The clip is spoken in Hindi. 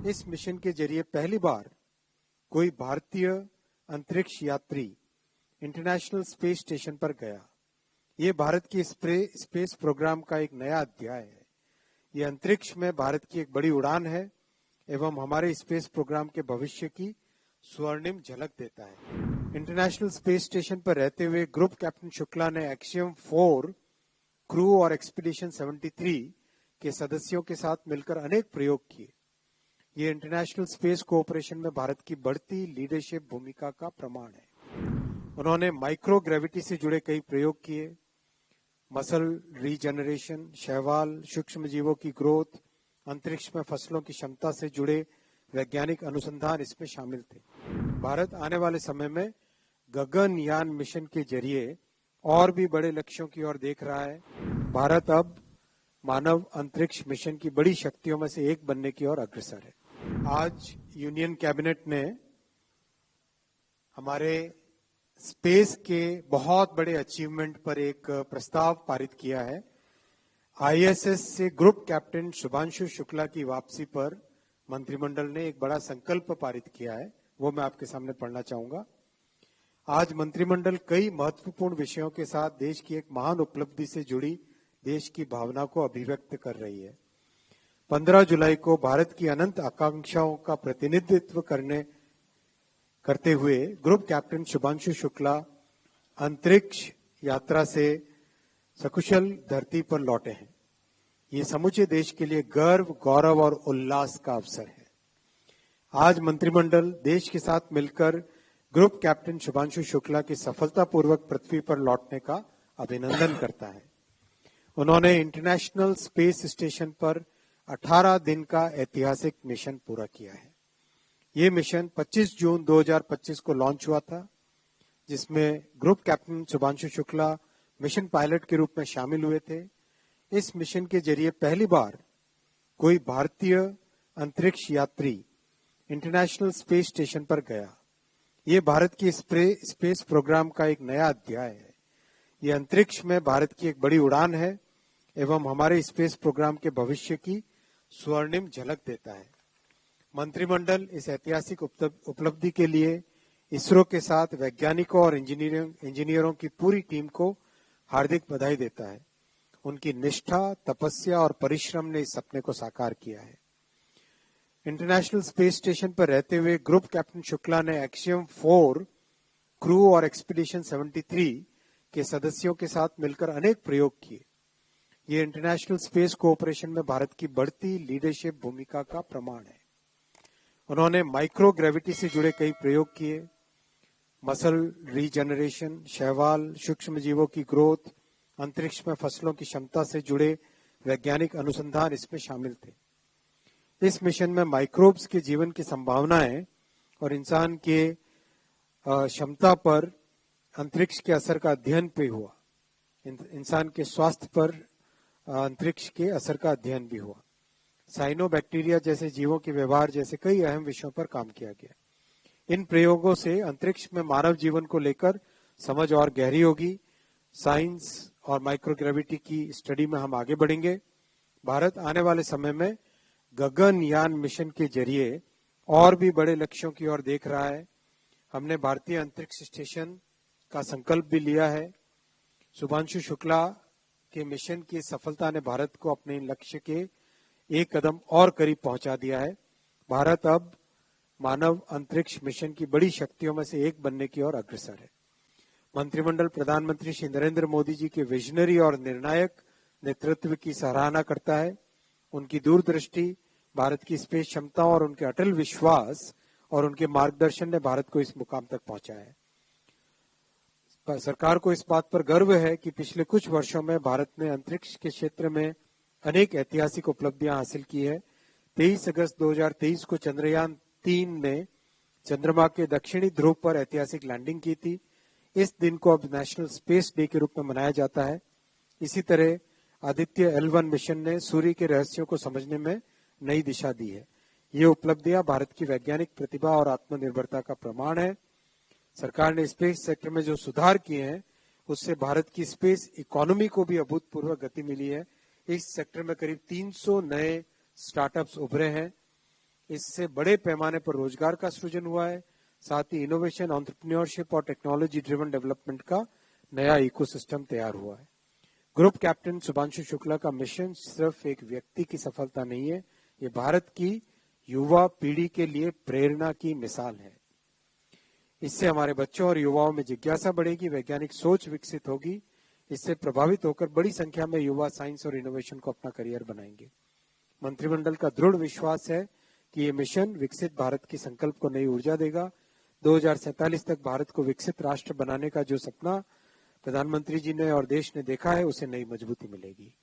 इस मिशन के जरिए पहली बार कोई भारतीय अंतरिक्ष यात्री इंटरनेशनल स्पेस स्टेशन पर गया। ये भारत की स्पेस प्रोग्राम का एक नया अध्याय है। ये अंतरिक्ष में भारत की एक बड़ी उड़ान है एवं हमारे स्पेस प्रोग्राम के भविष्य की स्वर्णिम झलक देता है। इंटरनेशनल स्पेस स्टेशन पर रहते हुए ग्रुप कैप्टन शुक्ला ने एक्सियम 4 क्रू और एक्सपीडिशन 73 के सदस्यों के साथ मिलकर अनेक प्रयोग किए। ये इंटरनेशनल स्पेस कोऑपरेशन में भारत की बढ़ती लीडरशिप भूमिका का प्रमाण है। उन्होंने माइक्रो ग्रेविटी से जुड़े कई प्रयोग किए। मसल रीजनरेशन, शैवाल, सूक्ष्म जीवों की ग्रोथ, अंतरिक्ष में फसलों की क्षमता से जुड़े वैज्ञानिक अनुसंधान इसमें शामिल थे। भारत आने वाले समय में गगनयान मिशन के जरिए और भी बड़े लक्ष्यों की ओर देख रहा है। भारत अब मानव अंतरिक्ष मिशन की बड़ी शक्तियों में से एक बनने की ओर अग्रसर है। आज यूनियन कैबिनेट ने हमारे स्पेस के बहुत बड़े अचीवमेंट पर एक प्रस्ताव पारित किया है। आईएसएस से ग्रुप कैप्टन शुभांशु शुक्ला की वापसी पर मंत्रिमंडल ने एक बड़ा संकल्प पारित किया है, वो मैं आपके सामने पढ़ना चाहूंगा। आज मंत्रिमंडल कई महत्वपूर्ण विषयों के साथ देश की एक महान उपलब्धि से जुड़ी देश की भावना को अभिव्यक्त कर रही है। 15 जुलाई को भारत की अनंत आकांक्षाओं का प्रतिनिधित्व करते हुए ग्रुप कैप्टन शुभांशु शुक्ला अंतरिक्ष यात्रा से सकुशल धरती पर लौटे हैं। ये समूचे देश के लिए गर्व, गौरव और उल्लास का अवसर है। आज मंत्रिमंडल देश के साथ मिलकर ग्रुप कैप्टन शुभांशु शुक्ला की सफलतापूर्वक पृथ्वी पर लौटने का अभिनंदन करता है। उन्होंने इंटरनेशनल स्पेस स्टेशन पर 18 दिन का ऐतिहासिक मिशन पूरा किया है। ये मिशन 25 जून 2025 को लॉन्च हुआ था, जिसमें group captain Shubhanshu Shukla mission pilot के रूप में शामिल हुए थे। इस मिशन के जरिए पहली बार कोई भारतीय अंतरिक्ष यात्री इंटरनेशनल स्पेस स्टेशन पर गया। ये भारत की स्पेस प्रोग्राम का एक नया अध्याय है। ये अंतरिक्ष में भारत की एक बड़ी उड़ान है एवं हमारे स्पेस प्रोग्राम के भविष्य की स्वर्णिम झलक देता है। मंत्रिमंडल इस ऐतिहासिक उपलब्धि के लिए इसरो के साथ वैज्ञानिकों और इंजीनियरों की पूरी टीम को हार्दिक बधाई देता है। उनकी निष्ठा, तपस्या और परिश्रम ने इस सपने को साकार किया है। इंटरनेशनल स्पेस स्टेशन पर रहते हुए ग्रुप कैप्टन शुक्ला ने एक्सियम 4 क्रू और एक्सपीडिशन 73 के सदस्यों के साथ मिलकर अनेक प्रयोग किए। ये इंटरनेशनल स्पेस कोऑपरेशन में भारत की बढ़ती लीडरशिप भूमिका का प्रमाण है। उन्होंने माइक्रो ग्रेविटी से जुड़े कई प्रयोग किए। मसल रीजनरेशन, शैवाल, सूक्ष्म जीवों की ग्रोथ, अंतरिक्ष में फसलों की क्षमता से जुड़े वैज्ञानिक अनुसंधान इसमें शामिल थे। इस मिशन में माइक्रोब्स के जीवन की संभावनाएं और इंसान के क्षमता पर अंतरिक्ष के असर का अध्ययन भी हुआ। इंसान के स्वास्थ्य पर अंतरिक्ष के असर का अध्ययन भी हुआ। साइनोबैक्टीरिया जैसे जीवों के व्यवहार जैसे कई अहम विषयों पर काम किया गया। इन प्रयोगों से अंतरिक्ष में मानव जीवन को लेकर समझ और गहरी होगी। साइंस और माइक्रोग्रेविटी की स्टडी में हम आगे बढ़ेंगे। भारत आने वाले समय में गगनयान मिशन के जरिए और भी बड़े लक्ष्यों की ओर देख रहा है। हमने भारतीय अंतरिक्ष स्टेशन का संकल्प भी लिया है। शुभांशु शुक्ला के मिशन की सफलता ने भारत को अपने लक्ष्य के एक कदम और करीब पहुंचा दिया है। भारत अब मानव अंतरिक्ष मिशन की बड़ी शक्तियों में से एक बनने की ओर अग्रसर है। मंत्रिमंडल प्रधानमंत्री श्री नरेंद्र मोदी जी के विजनरी और निर्णायक नेतृत्व की सराहना करता है। उनकी दूरदृष्टि, भारत की स्पेस क्षमता और उनके अटल विश्वास और उनके मार्गदर्शन ने भारत को इस मुकाम तक पहुंचाया है। सरकार को इस बात पर गर्व है कि पिछले कुछ वर्षों में भारत ने अंतरिक्ष के क्षेत्र में अनेक ऐतिहासिक उपलब्धियां हासिल की है। 23 अगस्त 2023 को चंद्रयान 3 ने चंद्रमा के दक्षिणी ध्रुव पर ऐतिहासिक लैंडिंग की थी। इस दिन को अब नेशनल स्पेस डे के रूप में मनाया जाता है। इसी तरह आदित्य L1 मिशन ने सूर्य के रहस्यों को समझने में नई दिशा दी है। ये उपलब्धियां भारत की वैज्ञानिक प्रतिभा और आत्मनिर्भरता का प्रमाण है। सरकार ने स्पेस सेक्टर में जो सुधार किए हैं, उससे भारत की स्पेस इकोनॉमी को भी अभूतपूर्व गति मिली है। इस सेक्टर में करीब 300 नए स्टार्टअप्स उभरे हैं। इससे बड़े पैमाने पर रोजगार का सृजन हुआ है, साथ ही इनोवेशन, एंटरप्रेन्योरशिप और टेक्नोलॉजी ड्रिवन डेवलपमेंट का नया इकोसिस्टम तैयार हुआ है। ग्रुप कैप्टन शुभांशु शुक्ला का मिशन सिर्फ एक व्यक्ति की सफलता नहीं है, ये भारत की युवा पीढ़ी के लिए प्रेरणा की मिसाल है। इससे हमारे बच्चों और युवाओं में जिज्ञासा बढ़ेगी, वैज्ञानिक सोच विकसित होगी। इससे प्रभावित होकर बड़ी संख्या में युवा साइंस और इनोवेशन को अपना करियर बनाएंगे। मंत्रिमंडल का दृढ़ विश्वास है कि ये मिशन विकसित भारत की संकल्प को नई ऊर्जा देगा। 2047 तक भारत को विकसित राष्ट्र बनाने का जो सपना प्रधानमंत्री जी ने और देश ने देखा है, उसे नई मजबूती मिलेगी।